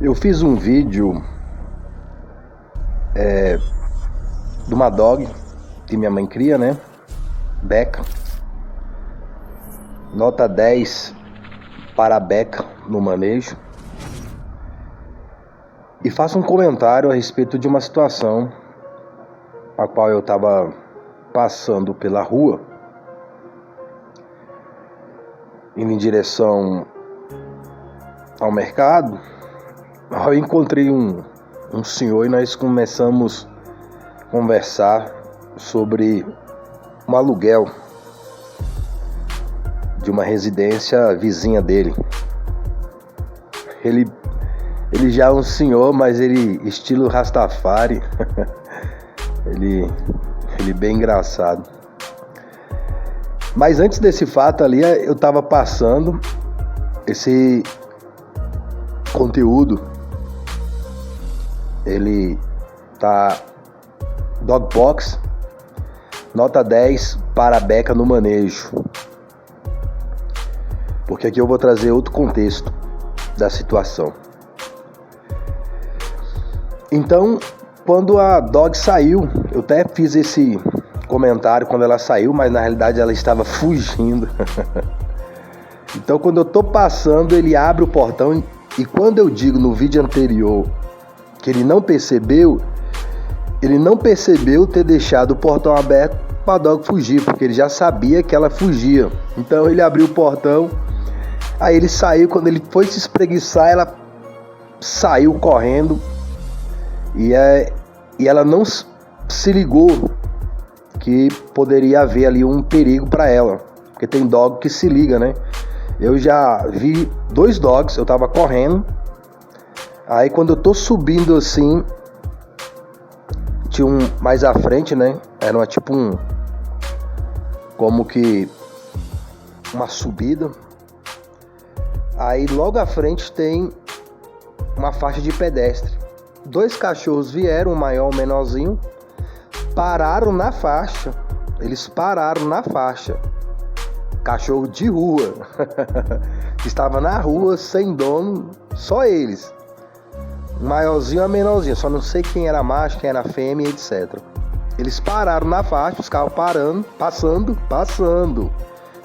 Eu fiz um vídeo de uma dog que minha mãe cria, né? Beca. Nota 10 para a Beca no manejo. E faço um comentário a respeito de uma situação a qual eu estava passando pela rua, indo em direção ao mercado. Eu encontrei um senhor e nós começamos a conversar sobre um aluguel de uma residência vizinha dele. Ele já é um senhor, mas ele estilo Rastafari. ele bem engraçado. Mas antes desse fato ali, eu estava passando esse conteúdo. Ele tá Dogbox, nota 10 para a Beca no manejo. Porque aqui eu vou trazer outro contexto da situação. Então, quando a dog saiu, eu até fiz esse comentário quando ela saiu, mas na realidade ela estava fugindo. Então, quando eu tô passando, ele abre o portão e quando eu digo no vídeo anterior que ele não percebeu ter deixado o portão aberto para a dog fugir, porque ele já sabia que ela fugia. Então ele abriu o portão, aí ele saiu, quando ele foi se espreguiçar, ela saiu correndo e ela não se ligou que poderia haver ali um perigo para ela, porque tem dog que se liga, né? Eu já vi 2 dogs, eu tava correndo. Aí quando eu tô subindo assim, tinha um mais à frente, né? Era como que uma subida. Aí logo à frente tem uma faixa de pedestre. 2 cachorros vieram, um maior e um menorzinho, pararam na faixa. Eles pararam na faixa. Cachorro de rua. Estava na rua, sem dono, só eles. Maiorzinho a menorzinho, só não sei quem era macho, quem era fêmea, etc. Eles pararam na faixa, os carros passando.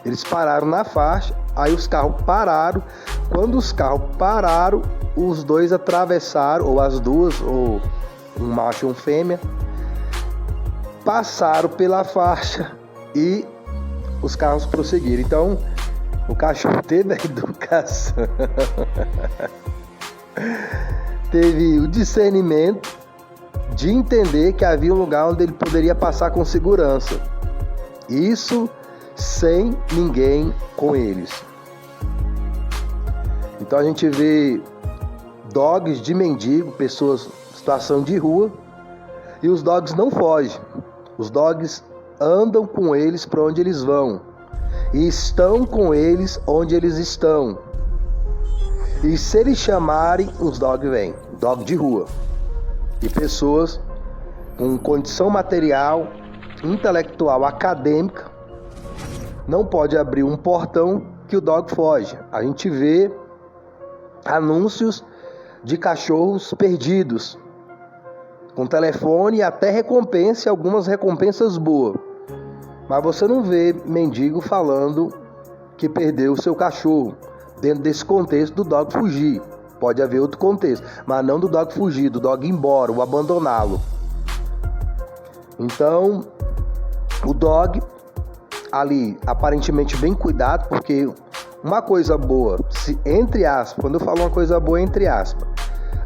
Eles pararam na faixa, aí os carros pararam. Quando os carros pararam, os 2 atravessaram, ou as duas, ou um macho e uma fêmea, passaram pela faixa e os carros prosseguiram. Então, o cachorro teve a educação. Teve o discernimento de entender que havia um lugar onde ele poderia passar com segurança. Isso sem ninguém com eles. Então a gente vê dogs de mendigo, pessoas em situação de rua, e os dogs não fogem. Os dogs andam com eles para onde eles vão e estão com eles onde eles estão. E se eles chamarem, os dogs vêm. Dog de rua. E pessoas com condição material, intelectual, acadêmica, não pode abrir um portão que o dog foge. A gente vê anúncios de cachorros perdidos, com telefone e até recompensa, algumas recompensas boas. Mas você não vê mendigo falando que perdeu o seu cachorro. Dentro desse contexto do dog fugir. Pode haver outro contexto, mas não do dog fugir, do dog ir embora, ou abandoná-lo. Então, o dog ali, aparentemente bem cuidado, porque uma coisa boa, entre aspas, quando eu falo uma coisa boa, entre aspas,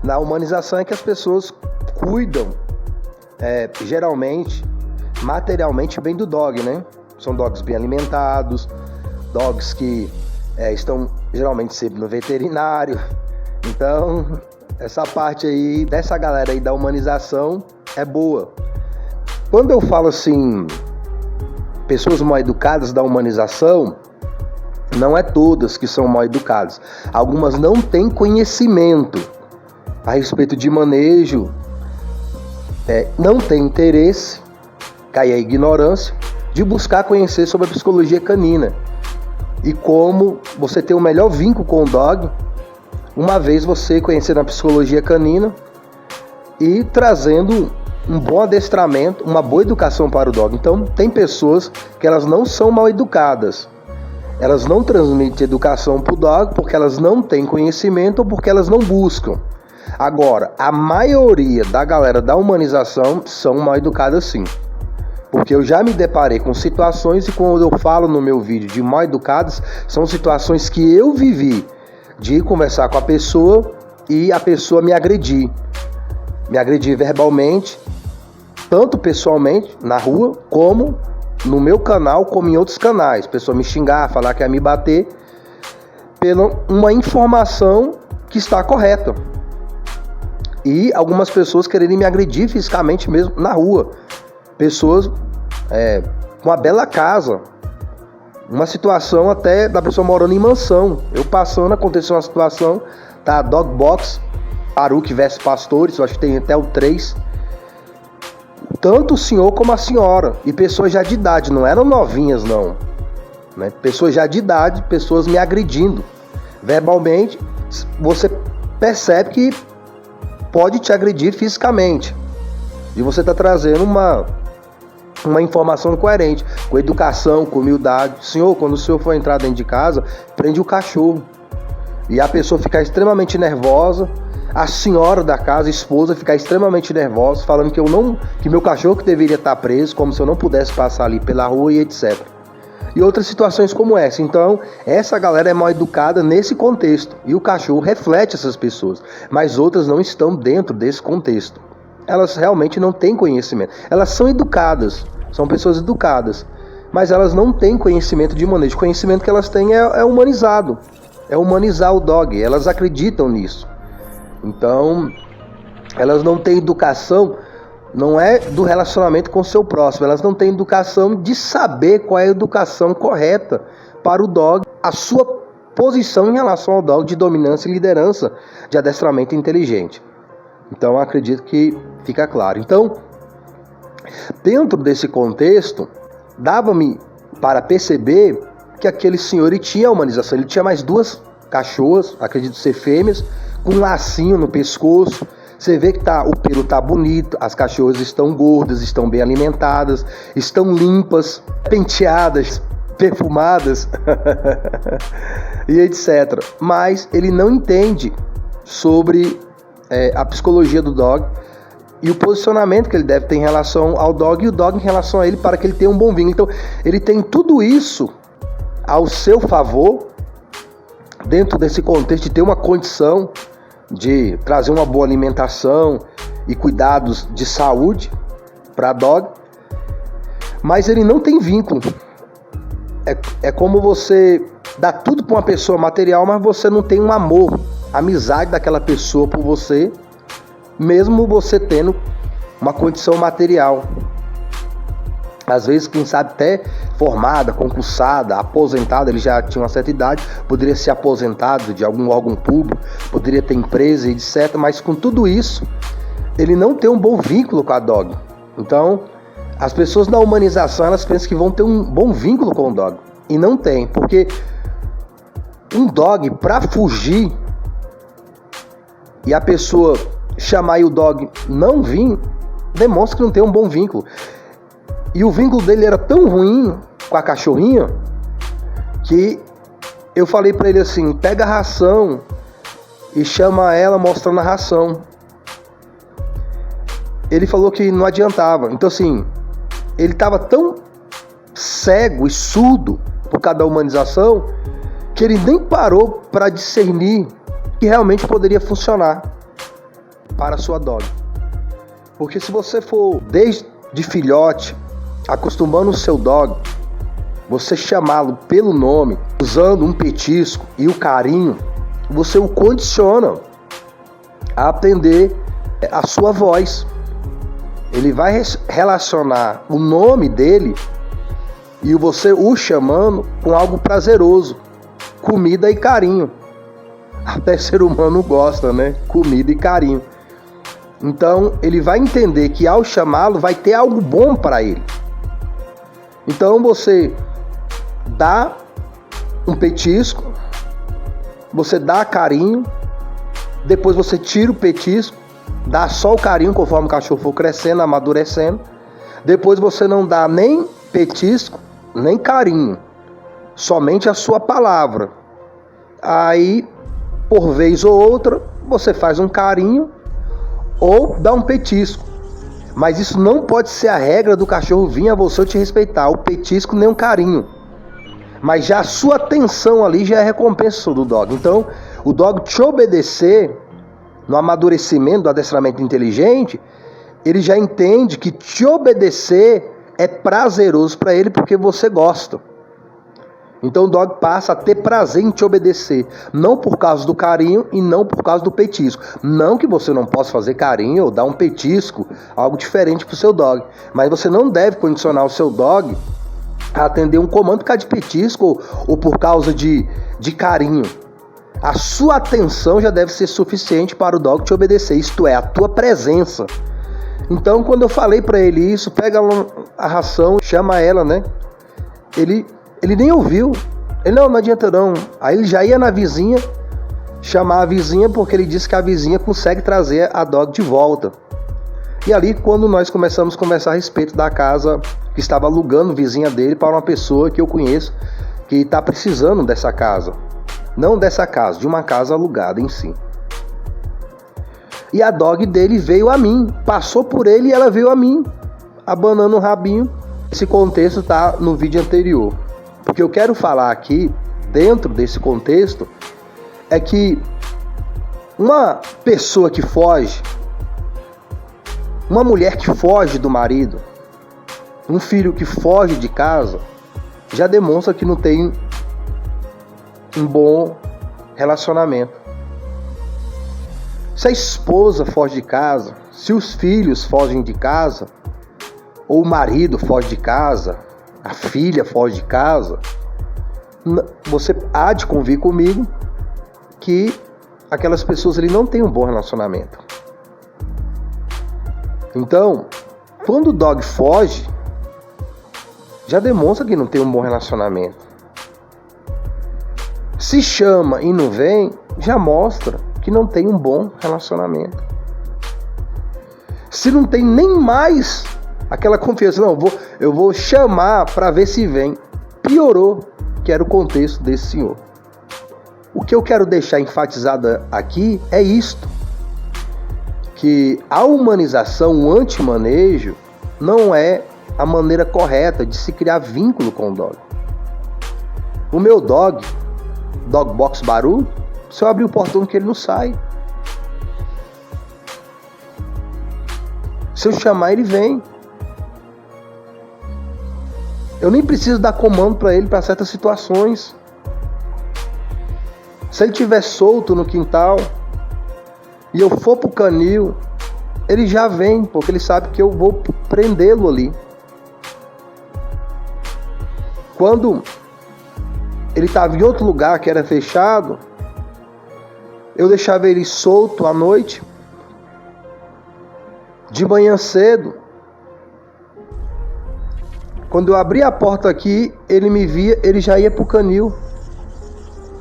na humanização é que as pessoas cuidam, geralmente, materialmente bem do dog, né? São dogs bem alimentados, dogs que estão geralmente sempre no veterinário. Então, essa parte aí, dessa galera aí da humanização é boa. Quando eu falo assim, pessoas mal educadas da humanização, não é todas que são mal educadas. Algumas não têm conhecimento a respeito de manejo, não têm interesse, cai a ignorância, de buscar conhecer sobre a psicologia canina. E como você ter o melhor vínculo com o dog uma vez você conhecendo a psicologia canina e trazendo um bom adestramento, uma boa educação para o dog. Então, tem pessoas que elas não são mal educadas. Elas não transmitem educação para o dog porque elas não têm conhecimento ou porque elas não buscam. Agora, a maioria da galera da humanização são mal educadas sim. Porque eu já me deparei com situações, e quando eu falo no meu vídeo de mal educadas, são situações que eu vivi, de conversar com a pessoa e a pessoa me agredir verbalmente, tanto pessoalmente, na rua, como no meu canal, como em outros canais. A pessoa me xingar, falar que ia me bater, pela uma informação que está correta. E algumas pessoas quererem me agredir fisicamente mesmo na rua. Pessoas com uma bela casa, uma situação até da pessoa morando em mansão. Eu passando, aconteceu uma situação, tá, dog box, Baruch vs Pastores, eu acho que tem até o 3. Tanto o senhor como a senhora, e pessoas já de idade, não eram novinhas não, né? Pessoas já de idade, pessoas me agredindo verbalmente. Você percebe que pode te agredir fisicamente, e você está trazendo uma informação coerente, com educação, com humildade. Senhor, quando o senhor for entrar dentro de casa, prende o cachorro. E a pessoa ficar extremamente nervosa, a senhora da casa, a esposa, ficar extremamente nervosa, falando que meu cachorro que deveria estar preso, como se eu não pudesse passar ali pela rua e etc. E outras situações como essa. Então, essa galera é mal educada nesse contexto, e o cachorro reflete essas pessoas, mas outras não estão dentro desse contexto. Elas realmente não têm conhecimento. Elas são educadas, são pessoas educadas, mas elas não têm conhecimento de manejo. O conhecimento que elas têm é humanizado, é humanizar o dog. Elas acreditam nisso. Então, elas não têm educação, não é do relacionamento com o seu próximo, elas não têm educação de saber qual é a educação correta para o dog, a sua posição em relação ao dog de dominância e liderança, de adestramento inteligente. Então, acredito que fica claro. Então, dentro desse contexto, dava-me para perceber que aquele senhor ele tinha humanização. Ele tinha mais 2 cachorras, acredito ser fêmeas, com um lacinho no pescoço. Você vê que o pelo tá bonito, as cachorras estão gordas, estão bem alimentadas, estão limpas, penteadas, perfumadas e etc. Mas ele não entende sobre a psicologia do dog e o posicionamento que ele deve ter em relação ao dog, e o dog em relação a ele, para que ele tenha um bom vínculo. Então, ele tem tudo isso ao seu favor, dentro desse contexto de ter uma condição de trazer uma boa alimentação e cuidados de saúde para dog, mas ele não tem vínculo. É como você dá tudo para uma pessoa material, mas você não tem um amor, amizade daquela pessoa por você, mesmo você tendo uma condição material. Às vezes, quem sabe até formada, concursada, aposentada, ele já tinha uma certa idade, poderia ser aposentado de algum órgão público, poderia ter empresa, etc. Mas com tudo isso, ele não tem um bom vínculo com a dog. Então, as pessoas na humanização, elas pensam que vão ter um bom vínculo com o dog. E não tem, porque um dog, para fugir, e a pessoa chamar e o dog não vir, demonstra que não tem um bom vínculo. E o vínculo dele era tão ruim com a cachorrinha que eu falei pra ele assim: pega a ração e chama ela mostrando a ração. Ele falou que não adiantava. Então assim, ele tava tão cego e surdo por causa da humanização que ele nem parou para discernir que realmente poderia funcionar para a sua dog. Porque se você for desde filhote acostumando o seu dog, você chamá-lo pelo nome, usando um petisco e o carinho, você o condiciona a atender a sua voz. Ele vai relacionar o nome dele e você o chamando com algo prazeroso, comida e carinho. Até ser humano gosta, né? Comida e carinho. Então ele vai entender que ao chamá-lo vai ter algo bom para ele. Então você dá um petisco, você dá carinho, Depois você tira o petisco, dá só o carinho conforme o cachorro for crescendo, amadurecendo. Depois você não dá nem petisco, nem carinho, somente a sua palavra. Aí, por vez ou outra, você faz um carinho ou dá um petisco. Mas isso não pode ser a regra do cachorro vir a você ou te respeitar, o petisco nem um carinho. Mas já a sua atenção ali já é recompensa do dog. Então, o dog te obedecer no amadurecimento do adestramento inteligente, ele já entende que te obedecer é prazeroso para ele porque você gosta. Então o dog passa a ter prazer em te obedecer, não por causa do carinho e não por causa do petisco. Não que você não possa fazer carinho ou dar um petisco, algo diferente para o seu dog, mas você não deve condicionar o seu dog a atender um comando por causa de petisco ou por causa de carinho. A sua atenção já deve ser suficiente para o dog te obedecer, isto é, a tua presença. Então, quando eu falei para ele isso, pega a ração, chama ela, né? Ele nem ouviu. Ele, não adianta não. Aí ele já ia na vizinha, chamar a vizinha, porque ele disse que a vizinha consegue trazer a dog de volta. E ali, quando nós começamos a conversar a respeito da casa que estava alugando vizinha dele para uma pessoa que eu conheço, que está precisando dessa casa. Não dessa casa, de uma casa alugada em si. E a dog dele veio a mim, passou por ele e ela veio a mim, abanando o rabinho. Esse contexto está no vídeo anterior. O que eu quero falar aqui, dentro desse contexto, é que uma pessoa que foge, uma mulher que foge do marido, um filho que foge de casa, já demonstra que não tem um bom relacionamento. Se a esposa foge de casa, se os filhos fogem de casa, ou o marido foge de casa, a filha foge de casa, você há de convir comigo que aquelas pessoas ali não têm um bom relacionamento. Então, quando o dog foge, já demonstra que não tem um bom relacionamento. Se chama e não vem, já mostra que não tem um bom relacionamento. Se não tem nem mais aquela confiança, não, eu vou chamar para ver se vem, piorou, que era o contexto desse senhor. O que eu quero deixar enfatizado aqui é isto, que a humanização, o antimanejo, não é a maneira correta de se criar vínculo com o dog. O meu dog box barulho, se eu abrir o portão que ele não sai. Se eu chamar, ele vem. Eu nem preciso dar comando para ele para certas situações. Se ele estiver solto no quintal e eu for pro canil, ele já vem, porque ele sabe que eu vou prendê-lo ali. Quando ele estava em outro lugar que era fechado, eu deixava ele solto à noite. De manhã cedo, quando eu abria a porta aqui, ele me via, ele já ia pro canil.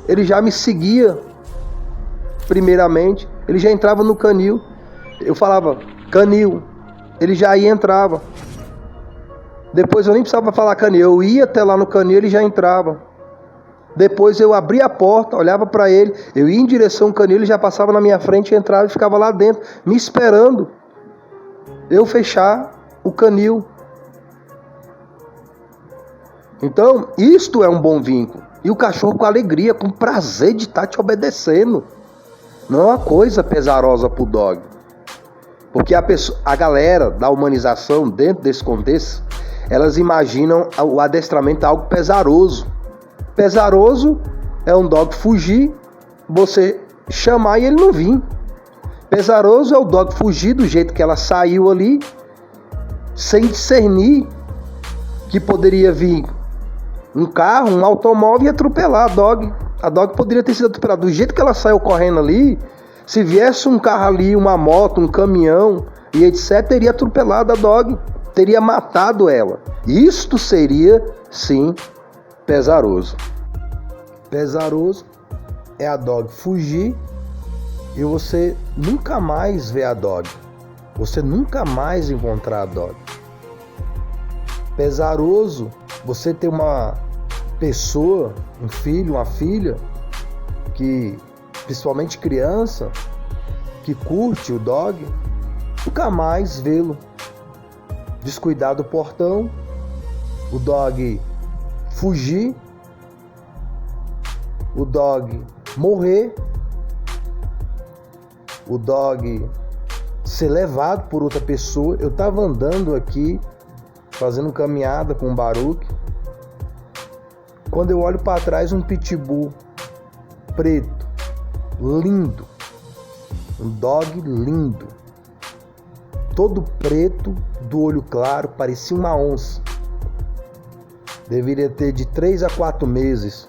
Ele já me seguia, primeiramente. Ele já entrava no canil. Eu falava, canil. Ele já ia e entrava. Depois eu nem precisava falar canil. Eu ia até lá no canil, ele já entrava. Depois eu abria a porta, olhava para ele, eu ia em direção ao canil, ele já passava na minha frente, entrava e ficava lá dentro, me esperando eu fechar o canil. Então, isto é um bom vínculo. E o cachorro com alegria, com prazer de estar te obedecendo. Não é uma coisa pesarosa pro dog. Porque a galera da humanização, dentro desse contexto, elas imaginam o adestramento algo pesaroso. Pesaroso é um dog fugir, você chamar e ele não vir. Pesaroso é o dog fugir do jeito que ela saiu ali, sem discernir que poderia vir um carro, um automóvel e atropelar a dog. A dog poderia ter sido atropelada. Do jeito que ela saiu correndo ali, se viesse um carro ali, uma moto, um caminhão e etc, teria atropelado a dog, teria matado ela. Isto seria, sim, pesaroso. Pesaroso é a dog fugir e você nunca mais vê a dog. Você nunca mais encontrar a dog. Pesaroso você ter uma pessoa, um filho, uma filha, que, principalmente criança, que curte o dog, nunca mais vê-lo descuidar do portão, o dog fugir, o dog morrer, o dog ser levado por outra pessoa. Eu estava andando aqui, fazendo caminhada com o Baruque, quando eu olho para trás, um pitbull preto, lindo, um dog lindo, todo preto, do olho claro, parecia uma onça. Deveria ter de 3 a 4 meses.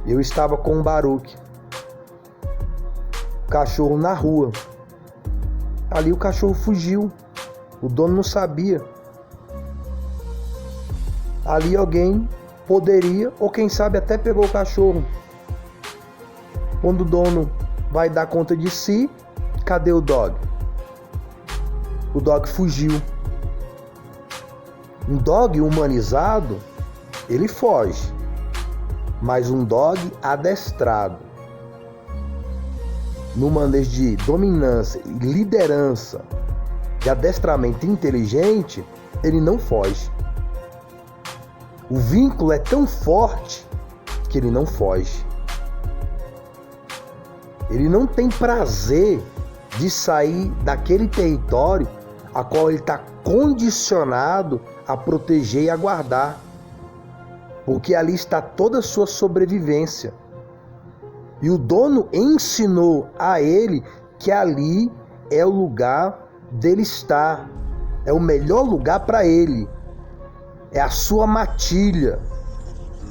Eu estava com o Baruque, o cachorro na rua. Ali o cachorro fugiu, o dono não sabia. Ali alguém poderia, ou quem sabe até pegou o cachorro. Quando o dono vai dar conta de si, cadê o dog? O dog fugiu. Um dog humanizado, ele foge. Mas um dog adestrado, no manejo de dominância e liderança, de adestramento inteligente, ele não foge. O vínculo é tão forte que ele não foge. Ele não tem prazer de sair daquele território a qual ele está condicionado a proteger e a guardar, porque ali está toda a sua sobrevivência. E o dono ensinou a ele que ali é o lugar dele estar, é o melhor lugar para ele, é a sua matilha,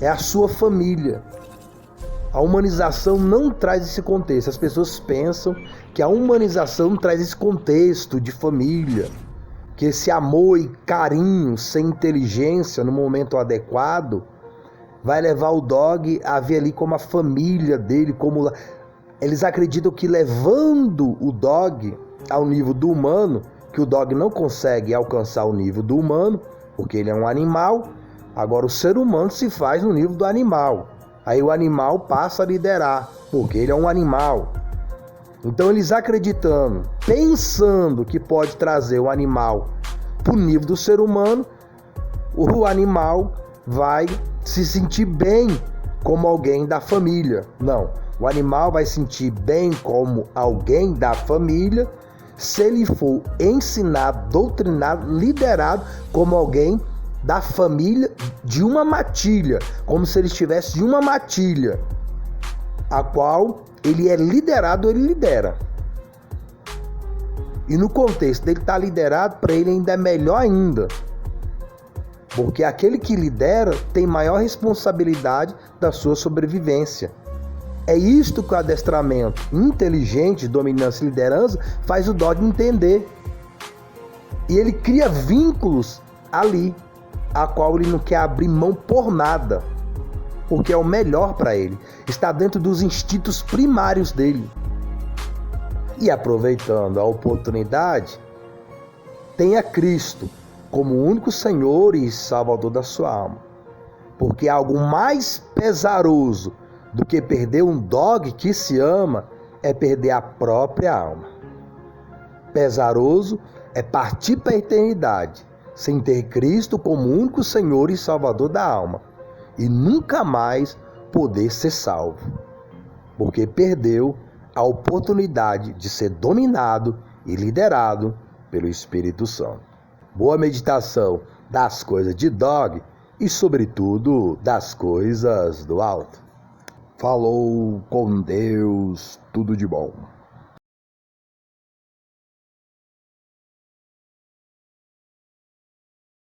é a sua família. A humanização não traz esse contexto. As pessoas pensam que a humanização traz esse contexto de família, que esse amor e carinho sem inteligência no momento adequado vai levar o dog a ver ali como a família dele, como eles acreditam que levando o dog ao nível do humano, que o dog não consegue alcançar o nível do humano, porque ele é um animal. Agora o ser humano se faz no nível do animal. Aí o animal passa a liderar, porque ele é um animal. Então eles acreditando, pensando que pode trazer o animal para o nível do ser humano, o animal vai se sentir bem como alguém da família. Não, o animal vai se sentir bem como alguém da família se ele for ensinado, doutrinado, liderado como alguém da família de uma matilha, como se ele estivesse de uma matilha, a qual ele é liderado, ele lidera. E no contexto dele estar liderado, para ele ainda é melhor ainda, porque aquele que lidera tem maior responsabilidade da sua sobrevivência. É isto que o adestramento inteligente, dominância e liderança faz o dog entender. E ele cria vínculos ali, a qual ele não quer abrir mão por nada, porque é o melhor para ele, está dentro dos instintos primários dele. E aproveitando a oportunidade, tenha Cristo como o único Senhor e Salvador da sua alma, porque algo mais pesaroso do que perder um dog que se ama é perder a própria alma. Pesaroso é partir para a eternidade sem ter Cristo como único Senhor e Salvador da alma e nunca mais poder ser salvo, porque perdeu a oportunidade de ser dominado e liderado pelo Espírito Santo. Boa meditação das coisas de dog e, sobretudo, das coisas do alto. Falou com Deus, tudo de bom.